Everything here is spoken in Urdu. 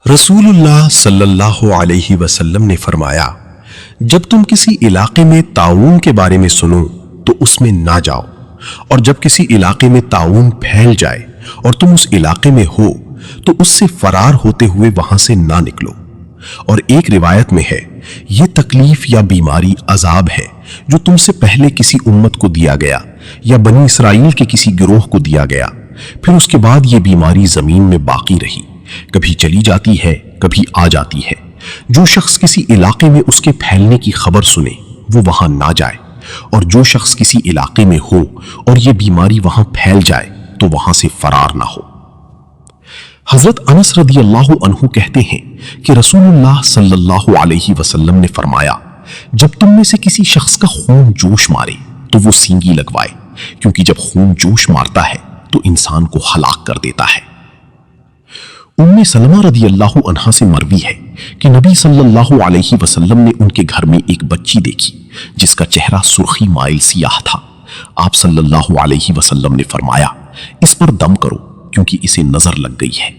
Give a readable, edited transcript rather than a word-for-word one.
رسول اللہ صلی اللہ علیہ وسلم نے فرمایا، جب تم کسی علاقے میں طاعون کے بارے میں سنو تو اس میں نہ جاؤ، اور جب کسی علاقے میں طاعون پھیل جائے اور تم اس علاقے میں ہو تو اس سے فرار ہوتے ہوئے وہاں سے نہ نکلو۔ اور ایک روایت میں ہے، یہ تکلیف یا بیماری عذاب ہے جو تم سے پہلے کسی امت کو دیا گیا یا بنی اسرائیل کے کسی گروہ کو دیا گیا، پھر اس کے بعد یہ بیماری زمین میں باقی رہی، کبھی چلی جاتی ہے کبھی آ جاتی ہے۔ جو شخص کسی علاقے میں اس کے پھیلنے کی خبر سنے وہ وہاں نہ جائے، اور جو شخص کسی علاقے میں ہو اور یہ بیماری وہاں پھیل جائے تو وہاں سے فرار نہ ہو۔ حضرت انس رضی اللہ عنہ کہتے ہیں کہ رسول اللہ صلی اللہ علیہ وسلم نے فرمایا، جب تم میں سے کسی شخص کا خون جوش مارے تو وہ سینگی لگوائے، کیونکہ جب خون جوش مارتا ہے تو انسان کو ہلاک کر دیتا ہے۔ ام سلمہ رضی اللہ عنہا سے مروی ہے کہ نبی صلی اللہ علیہ وسلم نے ان کے گھر میں ایک بچی دیکھی جس کا چہرہ سرخی مائل سیاہ تھا۔ آپ صلی اللہ علیہ وسلم نے فرمایا، اس پر دم کرو کیونکہ اسے نظر لگ گئی ہے۔